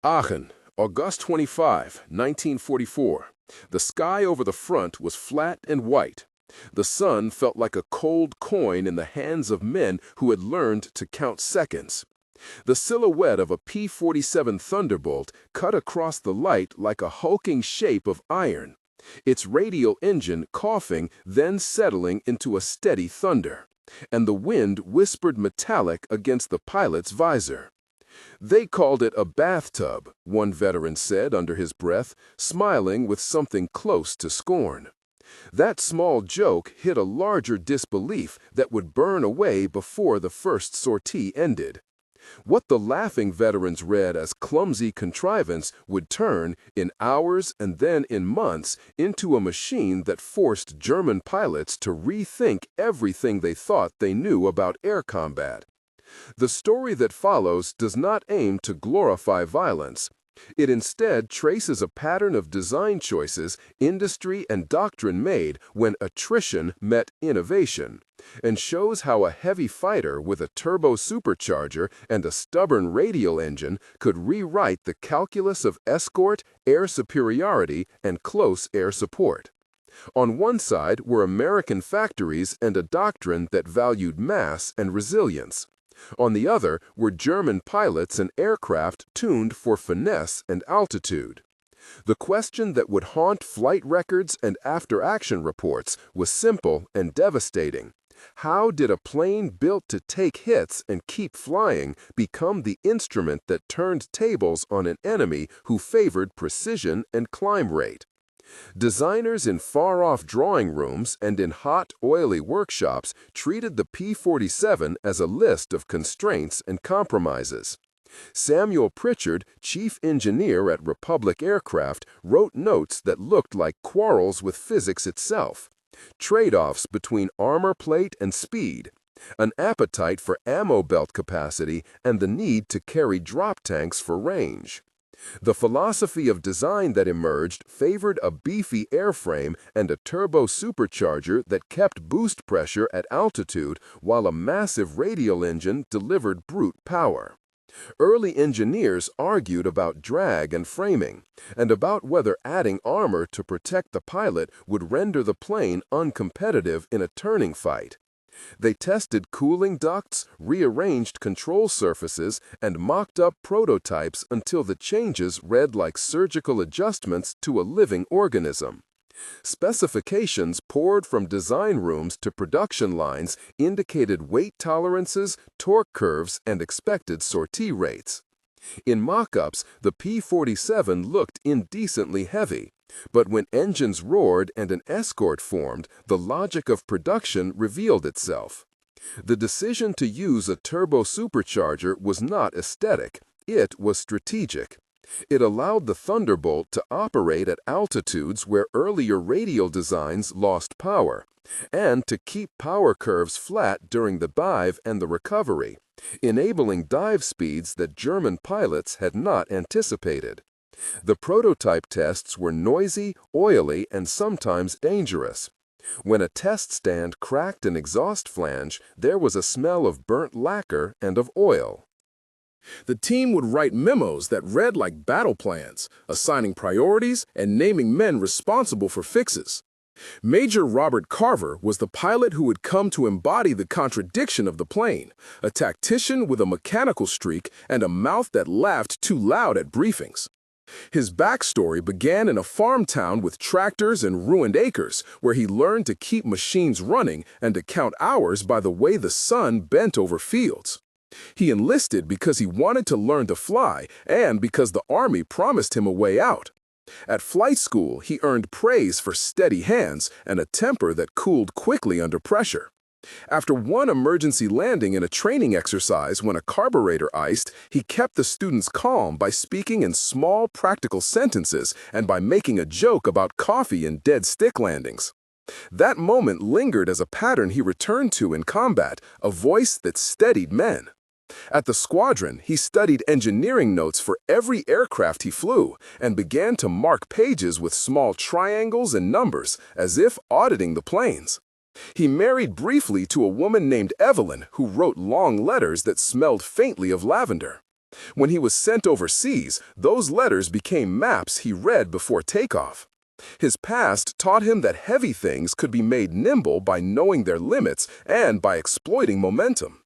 Aachen, August 25, 1944. The sky over the front was flat and white. The sun felt like a cold coin in the hands of men who had learned to count seconds. The silhouette of a P-47 Thunderbolt cut across the light like a hulking shape of iron, its radial engine coughing, then settling into a steady thunder, and the wind whispered metallic against the pilot's visor. "They called it a bathtub," one veteran said under his breath, smiling with something close to scorn. That small joke hid a larger disbelief that would burn away before the first sortie ended. What the laughing veterans read as clumsy contrivance would turn, in hours and then in months, into a machine that forced German pilots to rethink everything they thought they knew about air combat. The story that follows does not aim to glorify violence. It instead traces a pattern of design choices industry and doctrine made when attrition met innovation, and shows how a heavy fighter with a turbo supercharger and a stubborn radial engine could rewrite the calculus of escort, air superiority, and close air support. On one side were American factories and a doctrine that valued mass and resilience. On the other were German pilots and aircraft tuned for finesse and altitude. The question that would haunt flight records and after-action reports was simple and devastating. How did a plane built to take hits and keep flying become the instrument that turned tables on an enemy who favored precision and climb rate? Designers in far-off drawing rooms and in hot, oily workshops treated the P-47 as a list of constraints and compromises. Samuel Pritchard, chief engineer at Republic Aircraft, wrote notes that looked like quarrels with physics itself. Trade-offs between armor plate and speed, an appetite for ammo belt capacity, and the need to carry drop tanks for range. The philosophy of design that emerged favored a beefy airframe and a turbo supercharger that kept boost pressure at altitude while a massive radial engine delivered brute power. Early engineers argued about drag and framing, and about whether adding armor to protect the pilot would render the plane uncompetitive in a turning fight. They tested cooling ducts, rearranged control surfaces, and mocked up prototypes until the changes read like surgical adjustments to a living organism. Specifications poured from design rooms to production lines indicated weight tolerances, torque curves, and expected sortie rates. In mock-ups, the P-47 looked indecently heavy. But when engines roared and an escort formed, the logic of production revealed itself. The decision to use a turbo supercharger was not aesthetic, it was strategic. It allowed the Thunderbolt to operate at altitudes where earlier radial designs lost power, and to keep power curves flat during the dive and the recovery, enabling dive speeds that German pilots had not anticipated. The prototype tests were noisy, oily, and sometimes dangerous. When a test stand cracked an exhaust flange, there was a smell of burnt lacquer and of oil. The team would write memos that read like battle plans, assigning priorities and naming men responsible for fixes. Major Robert Carver was the pilot who would come to embody the contradiction of the plane, a tactician with a mechanical streak and a mouth that laughed too loud at briefings. His backstory began in a farm town with tractors and ruined acres, where he learned to keep machines running and to count hours by the way the sun bent over fields. He enlisted because he wanted to learn to fly and because the Army promised him a way out. At flight school, he earned praise for steady hands and a temper that cooled quickly under pressure. After one emergency landing in a training exercise when a carburetor iced, he kept the students calm by speaking in small, practical sentences and by making a joke about coffee and dead stick landings. That moment lingered as a pattern he returned to in combat, a voice that steadied men. At the squadron, he studied engineering notes for every aircraft he flew and began to mark pages with small triangles and numbers, as if auditing the planes. He married briefly to a woman named Evelyn who wrote long letters that smelled faintly of lavender. When he was sent overseas, those letters became maps he read before takeoff. His past taught him that heavy things could be made nimble by knowing their limits and by exploiting momentum.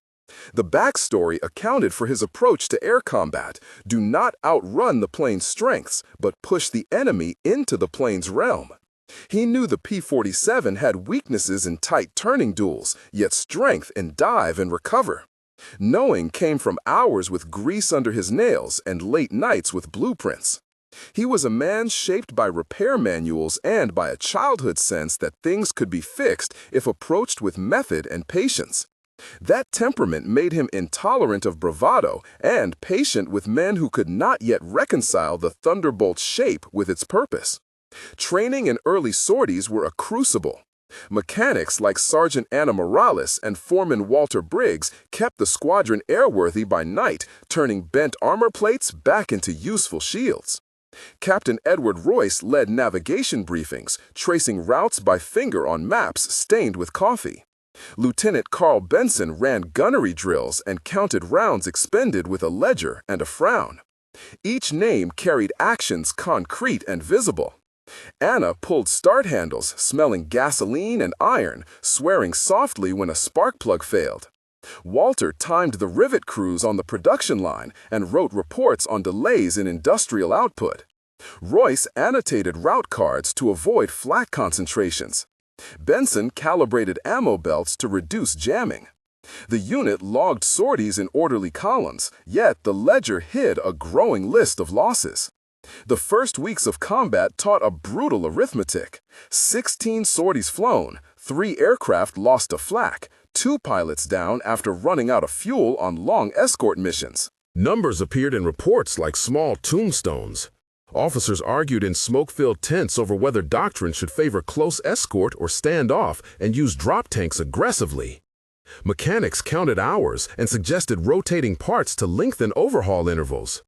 The backstory accounted for his approach to air combat: do not outrun the plane's strengths, but push the enemy into the plane's realm. He knew the P-47 had weaknesses in tight turning duels, yet strength in dive and recover. Knowing came from hours with grease under his nails and late nights with blueprints. He was a man shaped by repair manuals and by a childhood sense that things could be fixed if approached with method and patience. That temperament made him intolerant of bravado and patient with men who could not yet reconcile the Thunderbolt's shape with its purpose. Training and early sorties were a crucible. Mechanics like Sergeant Anna Morales and Foreman Walter Briggs kept the squadron airworthy by night, turning bent armor plates back into useful shields. Captain Edward Royce led navigation briefings, tracing routes by finger on maps stained with coffee. Lieutenant Carl Benson ran gunnery drills and counted rounds expended with a ledger and a frown. Each name carried actions concrete and visible. Anna pulled start handles, smelling gasoline and iron, swearing softly when a spark plug failed. Walter timed the rivet crews on the production line and wrote reports on delays in industrial output. Royce annotated route cards to avoid flak concentrations. Benson calibrated ammo belts to reduce jamming. The unit logged sorties in orderly columns, yet the ledger hid a growing list of losses. The first weeks of combat taught a brutal arithmetic. 16 sorties flown, 3 aircraft lost to flak, 2 pilots down after running out of fuel on long escort missions. Numbers appeared in reports like small tombstones. Officers argued in smoke-filled tents over whether doctrine should favor close escort or stand off and use drop tanks aggressively. Mechanics counted hours and suggested rotating parts to lengthen overhaul intervals.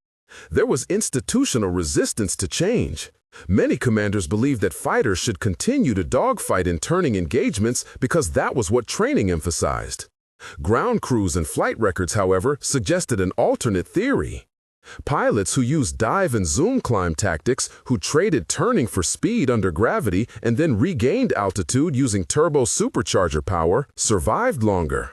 There was institutional resistance to change. Many commanders believed that fighters should continue to dogfight in turning engagements because that was what training emphasized. Ground crews and flight records, however, suggested an alternate theory. Pilots who used dive and zoom climb tactics, who traded turning for speed under gravity and then regained altitude using turbo supercharger power, survived longer.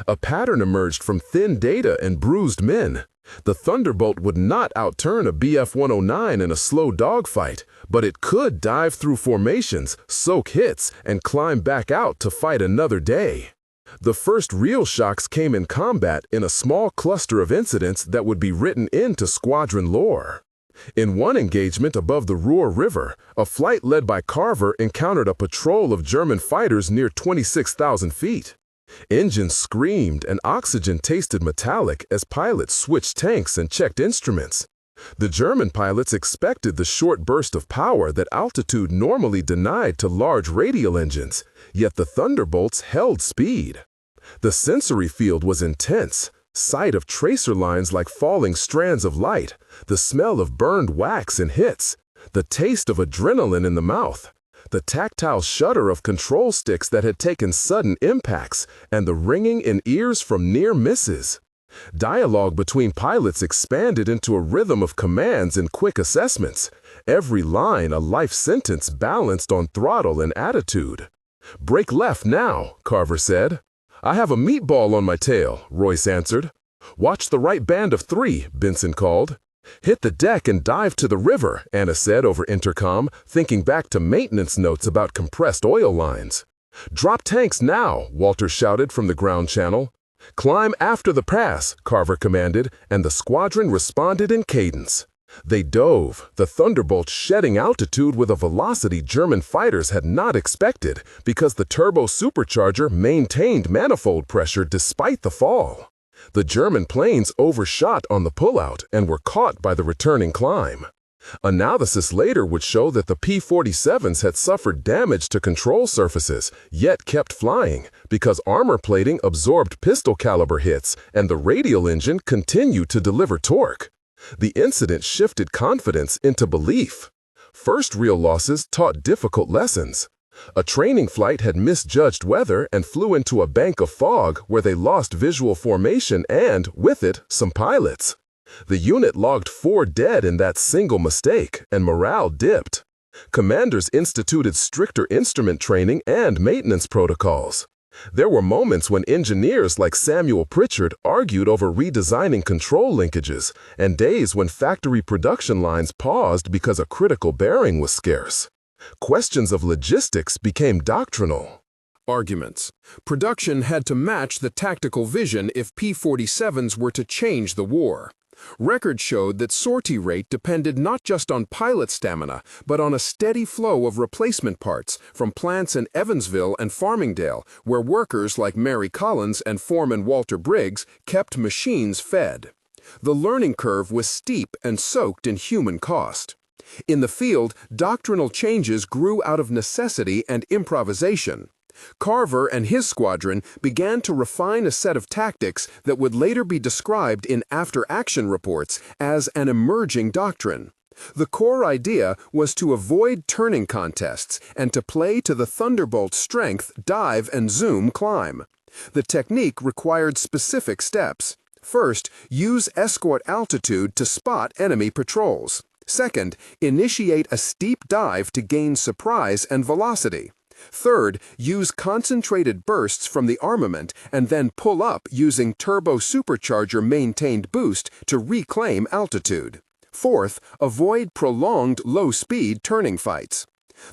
A pattern emerged from thin data and bruised men. The Thunderbolt would not outturn a Bf-109 in a slow dogfight, but it could dive through formations, soak hits, and climb back out to fight another day. The first real shocks came in combat in a small cluster of incidents that would be written into squadron lore. In one engagement above the Ruhr River, a flight led by Carver encountered a patrol of German fighters near 26,000 feet. Engines screamed and oxygen tasted metallic as pilots switched tanks and checked instruments. The German pilots expected the short burst of power that altitude normally denied to large radial engines, yet the Thunderbolts held speed. The sensory field was intense: sight of tracer lines like falling strands of light, the smell of burned wax in hits, the taste of adrenaline in the mouth, the tactile shudder of control sticks that had taken sudden impacts, and the ringing in ears from near misses. Dialogue between pilots expanded into a rhythm of commands and quick assessments, every line a life sentence balanced on throttle and attitude. "Brake left now," Carver said. "I have a meatball on my tail," Royce answered. "Watch the right band of 3, Benson called. "Hit the deck and dive to the river," Anna said over intercom, thinking back to maintenance notes about compressed oil lines. "Drop tanks now," Walter shouted from the ground channel. "Climb after the pass," Carver commanded, and the squadron responded in cadence. They dove, the Thunderbolt shedding altitude with a velocity German fighters had not expected because the turbo supercharger maintained manifold pressure despite the fall. The German planes overshot on the pullout and were caught by the returning climb. Analysis later would show that the P-47s had suffered damage to control surfaces, yet kept flying because armor plating absorbed pistol caliber hits and the radial engine continued to deliver torque. The incident shifted confidence into belief. First real losses taught difficult lessons. A training flight had misjudged weather and flew into a bank of fog where they lost visual formation and, with it, some pilots. The unit logged 4 dead in that single mistake, and morale dipped. Commanders instituted stricter instrument training and maintenance protocols. There were moments when engineers like Samuel Pritchard argued over redesigning control linkages, and days when factory production lines paused because a critical bearing was scarce. Questions of logistics became doctrinal. Arguments. Production had to match the tactical vision if P-47s were to change the war. Records showed that sortie rate depended not just on pilot stamina, but on a steady flow of replacement parts from plants in Evansville and Farmingdale, where workers like Mary Collins and foreman Walter Briggs kept machines fed. The learning curve was steep and soaked in human cost. In the field, doctrinal changes grew out of necessity and improvisation. Carver and his squadron began to refine a set of tactics that would later be described in after-action reports as an emerging doctrine. The core idea was to avoid turning contests and to play to the Thunderbolt's strength, dive, and zoom climb. The technique required specific steps. First, use escort altitude to spot enemy patrols. Second, initiate a steep dive to gain surprise and velocity. Third, use concentrated bursts from the armament and then pull up using turbo supercharger maintained boost to reclaim altitude. Fourth, avoid prolonged low-speed turning fights.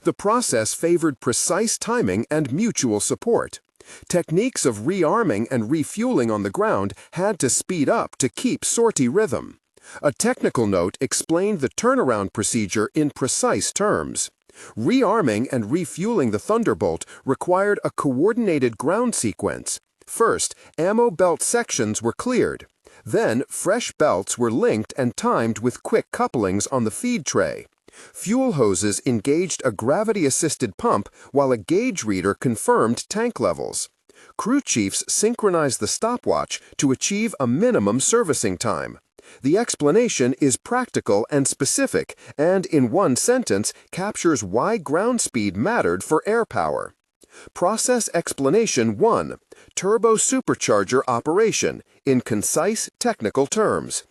The process favored precise timing and mutual support. Techniques of rearming and refueling on the ground had to speed up to keep sortie rhythm. A technical note explained the turnaround procedure in precise terms. Rearming and refueling the Thunderbolt required a coordinated ground sequence. First, ammo belt sections were cleared. Then, fresh belts were linked and timed with quick couplings on the feed tray. Fuel hoses engaged a gravity-assisted pump while a gauge reader confirmed tank levels. Crew chiefs synchronized the stopwatch to achieve a minimum servicing time. The explanation is practical and specific, and in one sentence captures why ground speed mattered for air power. Process explanation 1. Turbo supercharger operation, in concise technical terms.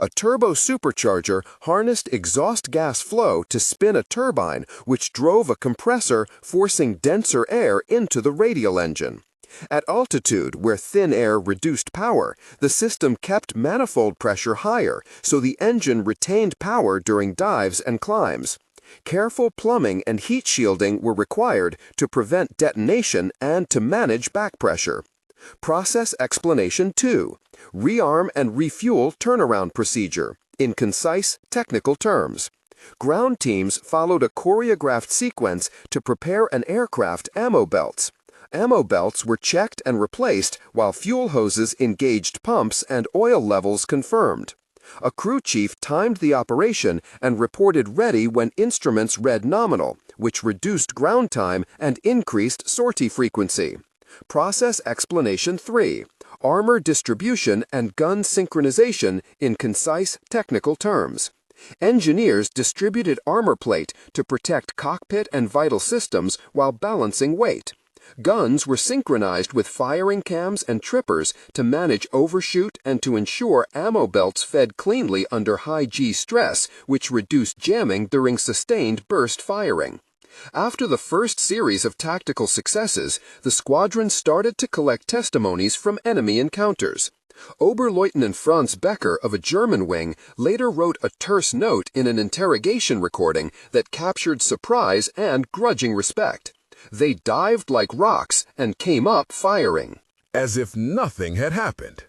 A turbo supercharger harnessed exhaust gas flow to spin a turbine, which drove a compressor, forcing denser air into the radial engine. At altitude, where thin air reduced power, the system kept manifold pressure higher, so the engine retained power during dives and climbs. Careful plumbing and heat shielding were required to prevent detonation and to manage back pressure. Process explanation 2. Rearm and refuel turnaround procedure, in concise technical terms. Ground teams followed a choreographed sequence to prepare an aircraft ammo belts. Ammo belts were checked and replaced while fuel hoses engaged pumps and oil levels confirmed. A crew chief timed the operation and reported ready when instruments read nominal, which reduced ground time and increased sortie frequency. Process explanation 3. Armor distribution and gun synchronization in concise technical terms. Engineers distributed armor plate to protect cockpit and vital systems while balancing weight. Guns were synchronized with firing cams and trippers to manage overshoot and to ensure ammo belts fed cleanly under high G stress, which reduced jamming during sustained burst firing. After the first series of tactical successes, the squadron started to collect testimonies from enemy encounters. Oberleutnant Franz Becker of a German wing later wrote a terse note in an interrogation recording that captured surprise and grudging respect. They dived like rocks and came up firing. As if nothing had happened.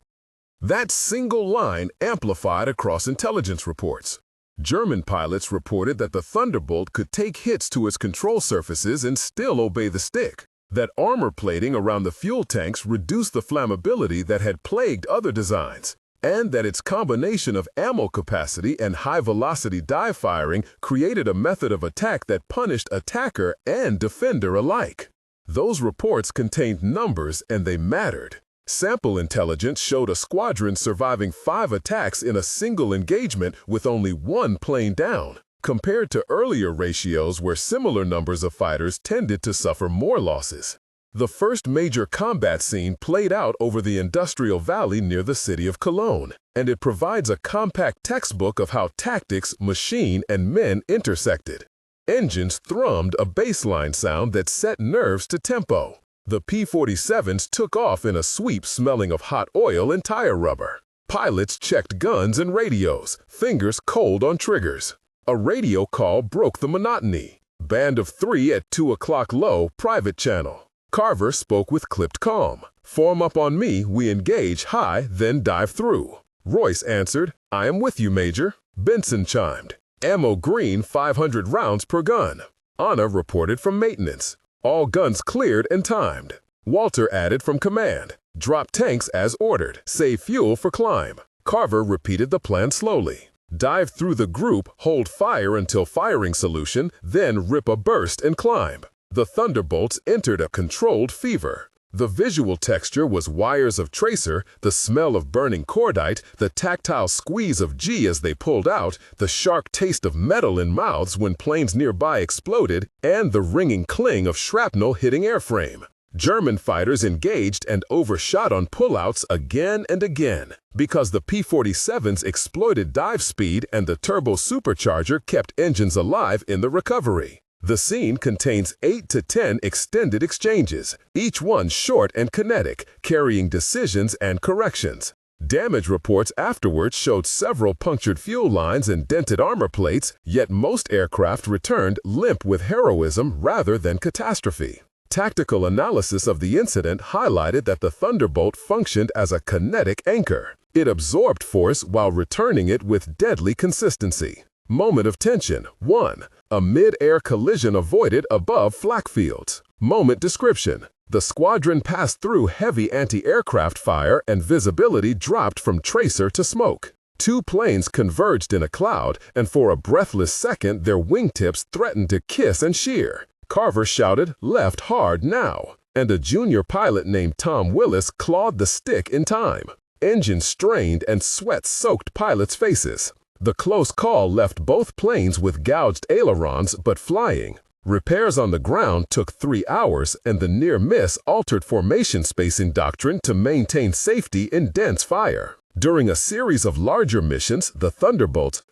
That single line amplified across intelligence reports. German pilots reported that the Thunderbolt could take hits to its control surfaces and still obey the stick. That armor plating around the fuel tanks reduced the flammability that had plagued other designs. And that its combination of ammo capacity and high-velocity dive firing created a method of attack that punished attacker and defender alike. Those reports contained numbers and they mattered. Sample intelligence showed a squadron surviving 5 attacks in a single engagement with only 1 plane down, compared to earlier ratios where similar numbers of fighters tended to suffer more losses. The first major combat scene played out over the industrial valley near the city of Cologne, and it provides a compact textbook of how tactics, machine, and men intersected. Engines thrummed a baseline sound that set nerves to tempo. The P-47s took off in a sweep smelling of hot oil and tire rubber. Pilots checked guns and radios, fingers cold on triggers. A radio call broke the monotony. Band of 3 at 2 o'clock low, private channel. Carver spoke with clipped calm. Form up on me, we engage high, then dive through. Royce answered, I am with you, Major. Benson chimed. Ammo green, 500 rounds per gun. Anna reported from maintenance. All guns cleared and timed. Walter added from command. Drop tanks as ordered. Save fuel for climb. Carver repeated the plan slowly. Dive through the group, hold fire until firing solution, then rip a burst and climb. The Thunderbolts entered a controlled fever. The visual texture was wires of tracer, the smell of burning cordite, the tactile squeeze of G as they pulled out, the sharp taste of metal in mouths when planes nearby exploded, and the ringing cling of shrapnel hitting airframe. German fighters engaged and overshot on pullouts again and again, because the P-47s exploited dive speed and the turbo supercharger kept engines alive in the recovery. The scene contains 8 to 10 extended exchanges, each one short and kinetic, carrying decisions and corrections. Damage reports afterwards showed several punctured fuel lines and dented armor plates, yet most aircraft returned limp with heroism rather than catastrophe. Tactical analysis of the incident highlighted that the Thunderbolt functioned as a kinetic anchor. It absorbed force while returning it with deadly consistency. Moment of tension, 1. A mid-air collision avoided above flak fields. Moment description. The squadron passed through heavy anti-aircraft fire and visibility dropped from tracer to smoke. 2 planes converged in a cloud, and for a breathless second their wingtips threatened to kiss and shear. Carver shouted, left hard now, and a junior pilot named Tom Willis clawed the stick in time. Engines strained and sweat soaked pilots' faces. The close call left both planes with gouged ailerons but flying. Repairs on the ground took 3 hours, and the near miss altered formation spacing doctrine to maintain safety in dense fire. During a series of larger missions, the Thunderbolt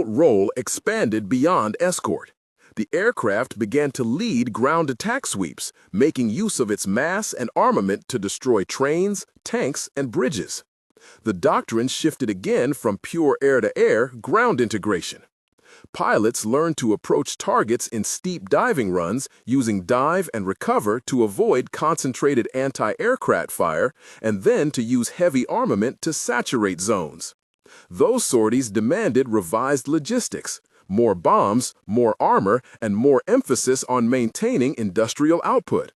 role expanded beyond escort. The aircraft began to lead ground attack sweeps, making use of its mass and armament to destroy trains, tanks, and bridges. The doctrine shifted again from pure air-to-air ground integration. Pilots learned to approach targets in steep diving runs using dive and recover to avoid concentrated anti-aircraft fire, and then to use heavy armament to saturate zones. Those sorties demanded revised logistics, more bombs, more armor, and more emphasis on maintaining industrial output.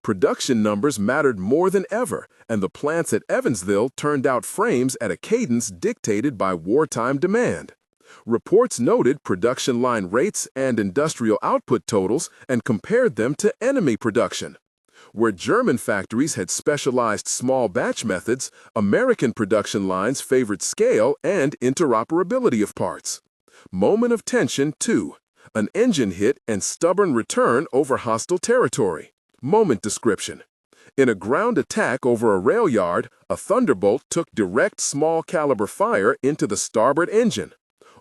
Production numbers mattered more than ever, and the plants at Evansville turned out frames at a cadence dictated by wartime demand. Reports noted production line rates and industrial output totals and compared them to enemy production. Where German factories had specialized small batch methods, American production lines favored scale and interoperability of parts. Moment of tension 2. An engine hit and stubborn return over hostile territory. Moment description. In a ground attack over a rail yard, a Thunderbolt took direct small caliber fire into the starboard engine.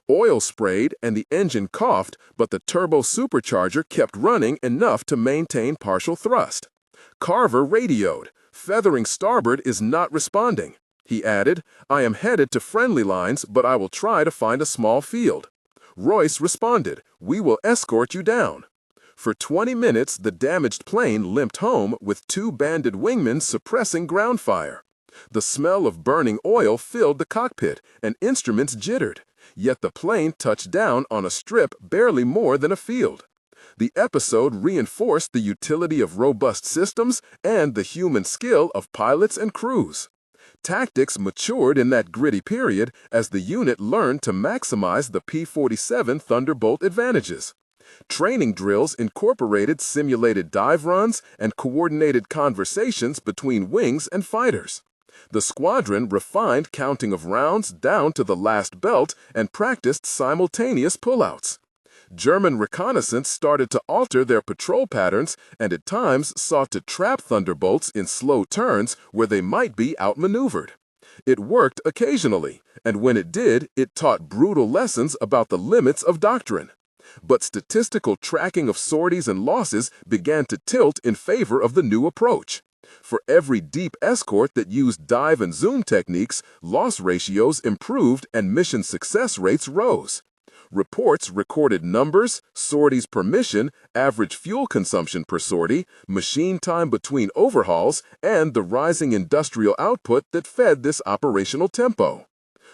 Oil sprayed and the engine coughed, but the turbo supercharger kept running enough to maintain partial thrust. Carver radioed, "Feathering starboard is not responding." He added, "I am headed to friendly lines, but I will try to find a small field." Royce responded, "We will escort you down." For 20 minutes, the damaged plane limped home with 2 banded wingmen suppressing ground fire. The smell of burning oil filled the cockpit, and instruments jittered. Yet the plane touched down on a strip barely more than a field. The episode reinforced the utility of robust systems and the human skill of pilots and crews. Tactics matured in that gritty period as the unit learned to maximize the P-47 Thunderbolt advantages. Training drills incorporated simulated dive runs and coordinated conversations between wings and fighters. The squadron refined counting of rounds down to the last belt and practiced simultaneous pullouts. German reconnaissance started to alter their patrol patterns and at times sought to trap Thunderbolts in slow turns where they might be outmaneuvered. It worked occasionally, and when it did, it taught brutal lessons about the limits of doctrine. But statistical tracking of sorties and losses began to tilt in favor of the new approach. For every deep escort that used dive and zoom techniques, loss ratios improved and mission success rates rose. Reports recorded numbers, sorties per mission, average fuel consumption per sortie, machine time between overhauls, and the rising industrial output that fed this operational tempo.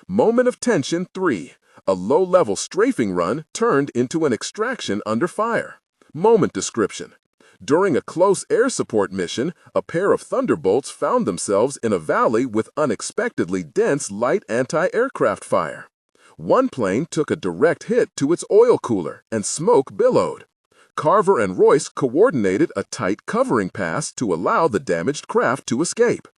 Moment of tension 3. A low-level strafing run turned into an extraction under fire. Moment description. During a close air support mission, a pair of Thunderbolts found themselves in a valley with unexpectedly dense light anti-aircraft fire. One plane took a direct hit to its oil cooler, and smoke billowed. Carver and Royce coordinated a tight covering pass to allow the damaged craft to escape.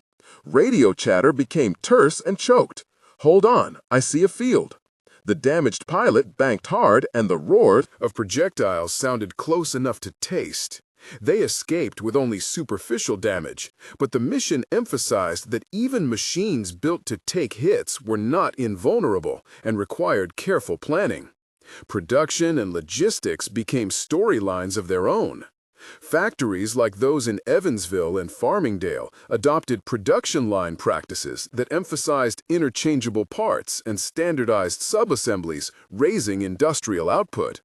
Radio chatter became terse and choked. "Hold on, I see a field." The damaged pilot banked hard, and the roar Of projectiles sounded close enough to taste. They escaped with only superficial damage, but the mission emphasized that even machines built to take hits were not invulnerable and required careful planning. Production and logistics became storylines of their own. Factories like those in Evansville and Farmingdale adopted production line practices that emphasized interchangeable parts and standardized subassemblies, raising industrial output.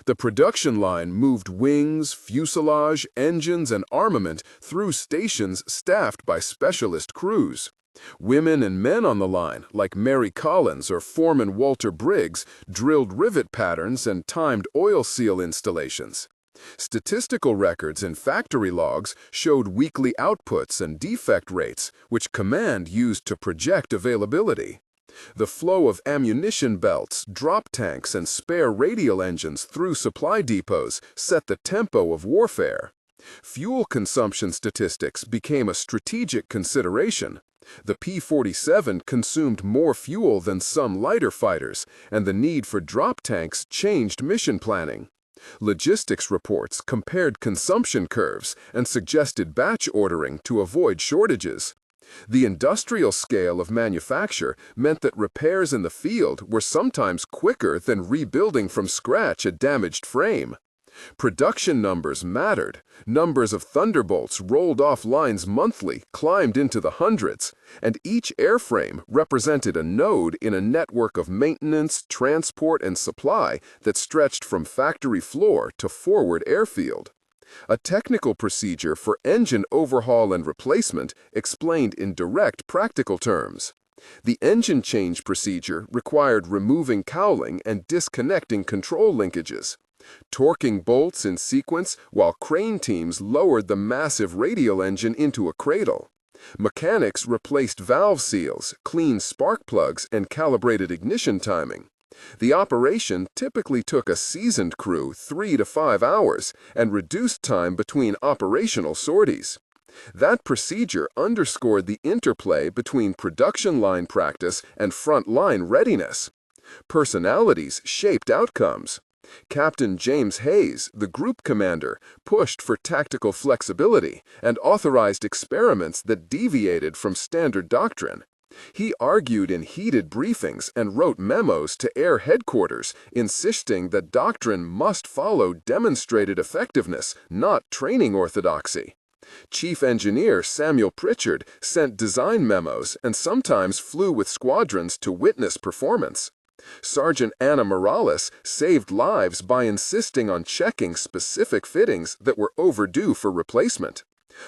The production line moved wings, fuselage, engines, and armament through stations staffed by specialist crews. Women and men on the line, like Mary Collins or Foreman Walter Briggs, drilled rivet patterns and timed oil seal installations. Statistical records and factory logs showed weekly outputs and defect rates, which command used to project availability. The flow of ammunition belts, drop tanks, and spare radial engines through supply depots set the tempo of warfare. Fuel consumption statistics became a strategic consideration. The P-47 consumed more fuel than some lighter fighters, and the need for drop tanks changed mission planning. Logistics reports compared consumption curves and suggested batch ordering to avoid shortages. The industrial scale of manufacture meant that repairs in the field were sometimes quicker than rebuilding from scratch a damaged frame. Production numbers mattered. Numbers of Thunderbolts rolled off lines monthly climbed into the hundreds, and each airframe represented a node in a network of maintenance, transport, and supply that stretched from factory floor to forward airfield. A technical procedure for engine overhaul and replacement explained in direct practical terms. The engine change procedure required removing cowling and disconnecting control linkages, torquing bolts in sequence while crane teams lowered the massive radial engine into a cradle. Mechanics replaced valve seals, cleaned spark plugs, and calibrated ignition timing. The operation typically took a seasoned crew 3 to 5 hours and reduced time between operational sorties. That procedure underscored the interplay between production line practice and front line readiness. Personalities shaped outcomes. Captain James Hayes, the group commander, pushed for tactical flexibility and authorized experiments that deviated from standard doctrine. He argued in heated briefings and wrote memos to Air Headquarters insisting that doctrine must follow demonstrated effectiveness, not training orthodoxy. Chief Engineer Samuel Pritchard sent design memos and sometimes flew with squadrons to witness performance. Sergeant Anna Morales saved lives by insisting on checking specific fittings that were overdue for replacement.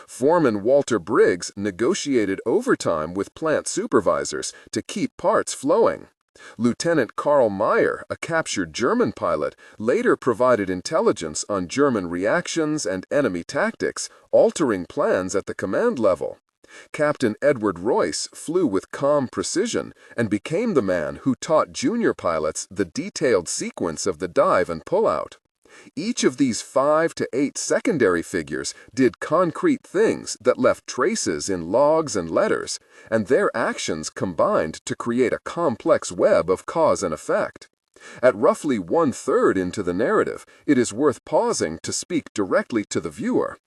Foreman Walter Briggs negotiated overtime with plant supervisors to keep parts flowing. Lieutenant Karl Meyer, a captured German pilot, later provided intelligence on German reactions and enemy tactics, altering plans at the command level. Captain Edward Royce flew with calm precision and became the man who taught junior pilots the detailed sequence of the dive and pullout. Each of these 5 to 8 secondary figures did concrete things that left traces in logs and letters, and their actions combined to create a complex web of cause and effect. At roughly one-third into the narrative, it is worth pausing to speak directly to the viewer.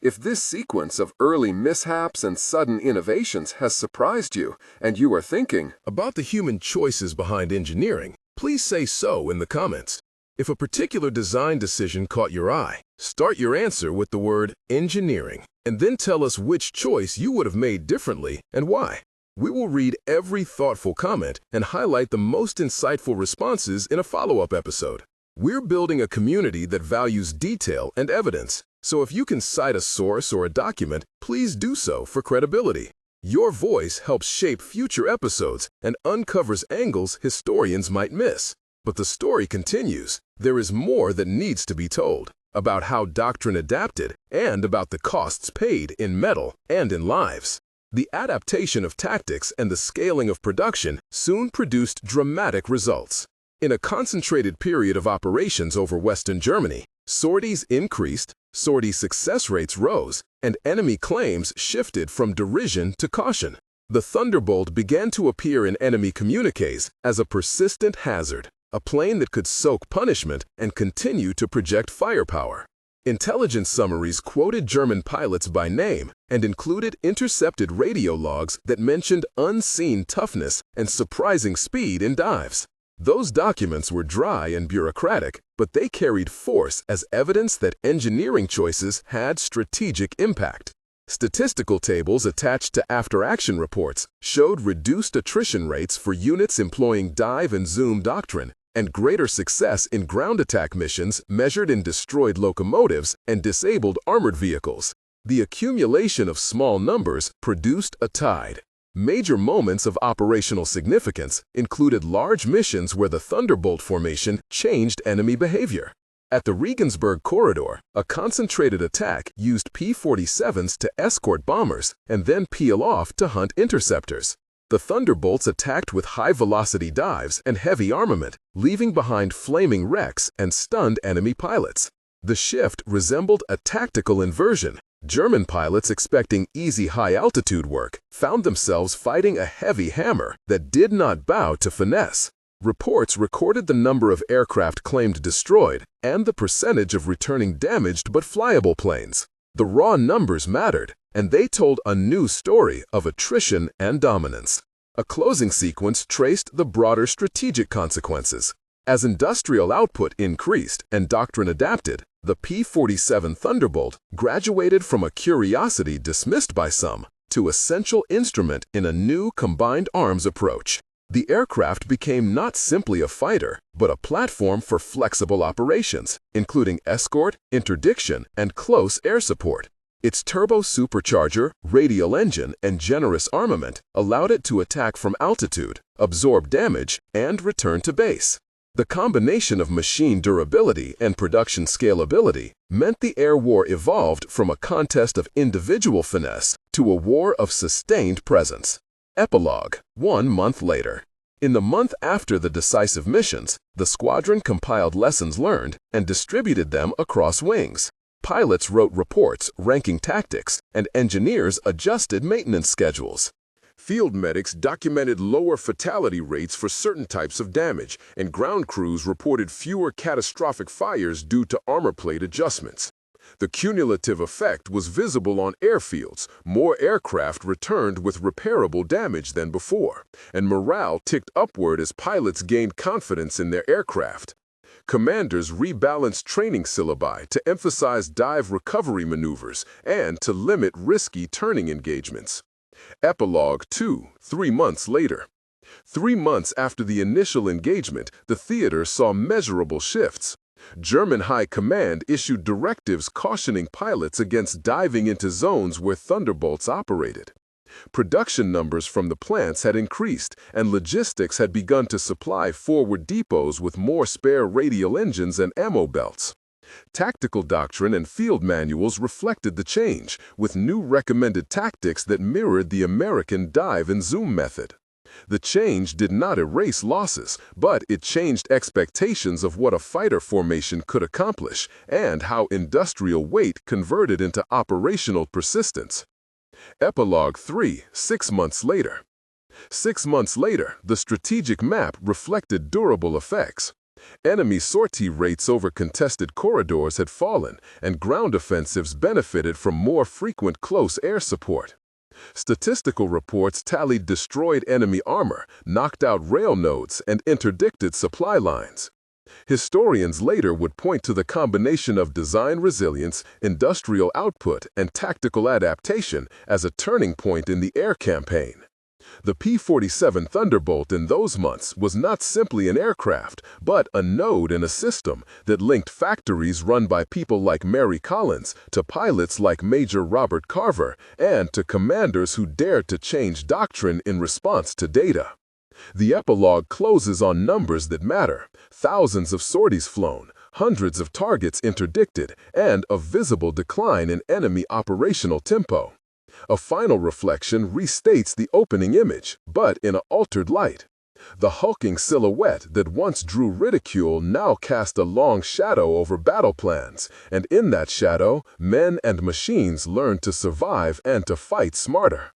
If this sequence of early mishaps and sudden innovations has surprised you, and you are thinking about the human choices behind engineering, please say so in the comments. If a particular design decision caught your eye, start your answer with the word engineering, and then tell us which choice you would have made differently and why. We will read every thoughtful comment and highlight the most insightful responses in a follow-up episode. We're building a community that values detail and evidence, so if you can cite a source or a document, please do so for credibility. Your voice helps shape future episodes and uncovers angles historians might miss. But the story continues. There is more that needs to be told about how doctrine adapted and about the costs paid in metal and in lives. The adaptation of tactics and the scaling of production soon produced dramatic results. In a concentrated period of operations over Western Germany, sorties increased, sortie success rates rose, and enemy claims shifted from derision to caution. The Thunderbolt began to appear in enemy communiques as a persistent hazard, a plane that could soak punishment and continue to project firepower. Intelligence summaries quoted German pilots by name and included intercepted radio logs that mentioned unseen toughness and surprising speed in dives. Those documents were dry and bureaucratic, but they carried force as evidence that engineering choices had strategic impact. Statistical tables attached to after-action reports showed reduced attrition rates for units employing dive and zoom doctrine, and greater success in ground attack missions measured in destroyed locomotives and disabled armored vehicles. The accumulation of small numbers produced a tide. Major moments of operational significance included large missions where the Thunderbolt formation changed enemy behavior. At the Regensburg Corridor, a concentrated attack used P-47s to escort bombers and then peel off to hunt interceptors. The Thunderbolts attacked with high-velocity dives and heavy armament, leaving behind flaming wrecks and stunned enemy pilots. The shift resembled a tactical inversion. German pilots expecting easy high-altitude work found themselves fighting a heavy hammer that did not bow to finesse. Reports recorded the number of aircraft claimed destroyed and the percentage of returning damaged but flyable planes. The raw numbers mattered, and they told a new story of attrition and dominance. A closing sequence traced the broader strategic consequences. As industrial output increased and doctrine adapted, the P-47 Thunderbolt graduated from a curiosity dismissed by some to essential instrument in a new combined arms approach. The aircraft became not simply a fighter, but a platform for flexible operations, including escort, interdiction, and close air support. Its turbo supercharger, radial engine, and generous armament allowed it to attack from altitude, absorb damage, and return to base. The combination of machine durability and production scalability meant the air war evolved from a contest of individual finesse to a war of sustained presence. Epilogue, 1 month later. In the month after the decisive missions, the squadron compiled lessons learned and distributed them across wings. Pilots wrote reports ranking tactics, and engineers adjusted maintenance schedules. Field medics documented lower fatality rates for certain types of damage, and ground crews reported fewer catastrophic fires due to armor plate adjustments. The cumulative effect was visible on airfields. More aircraft returned with repairable damage than before, and morale ticked upward as pilots gained confidence in their aircraft. Commanders rebalanced training syllabi to emphasize dive recovery maneuvers and to limit risky turning engagements. Epilogue 2, 3 months later. 3 months after the initial engagement, the theater saw measurable shifts. German High Command issued directives cautioning pilots against diving into zones where Thunderbolts operated. Production numbers from the plants had increased, and logistics had begun to supply forward depots with more spare radial engines and ammo belts. Tactical doctrine and field manuals reflected the change, with new recommended tactics that mirrored the American dive and zoom method. The change did not erase losses, but it changed expectations of what a fighter formation could accomplish and how industrial weight converted into operational persistence. Epilogue 3, 6 months later. 6 months later, the strategic map reflected durable effects. Enemy sortie rates over contested corridors had fallen, and ground offensives benefited from more frequent close air support. Statistical reports tallied destroyed enemy armor, knocked out rail nodes, and interdicted supply lines. Historians later would point to the combination of design resilience, industrial output, and tactical adaptation as a turning point in the air campaign. The P-47 Thunderbolt in those months was not simply an aircraft, but a node in a system that linked factories run by people like Mary Collins to pilots like Major Robert Carver and to commanders who dared to change doctrine in response to data. The epilogue closes on numbers that matter: thousands of sorties flown, hundreds of targets interdicted, and a visible decline in enemy operational tempo. A final reflection restates the opening image, but in an altered light. The hulking silhouette that once drew ridicule now cast a long shadow over battle plans, and in that shadow, men and machines learned to survive and to fight smarter.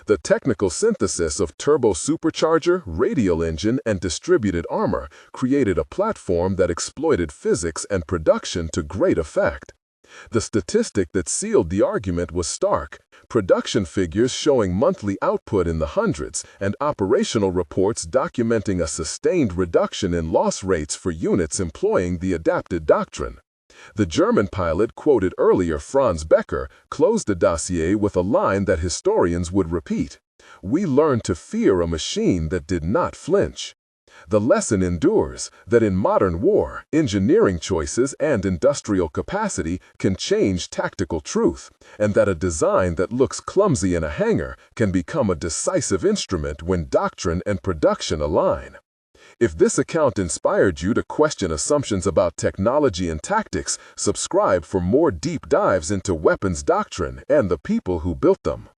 The technical synthesis of turbo-supercharger, radial engine, and distributed armor created a platform that exploited physics and production to great effect. The statistic that sealed the argument was stark: production figures showing monthly output in the hundreds and operational reports documenting a sustained reduction in loss rates for units employing the adapted doctrine. The German pilot quoted earlier, Franz Becker, closed the dossier with a line that historians would repeat: "We learned to fear a machine that did not flinch." The lesson endures that in modern war, engineering choices and industrial capacity can change tactical truth, and that a design that looks clumsy in a hangar can become a decisive instrument when doctrine and production align. If this account inspired you to question assumptions about technology and tactics, subscribe for more deep dives into weapons doctrine and the people who built them.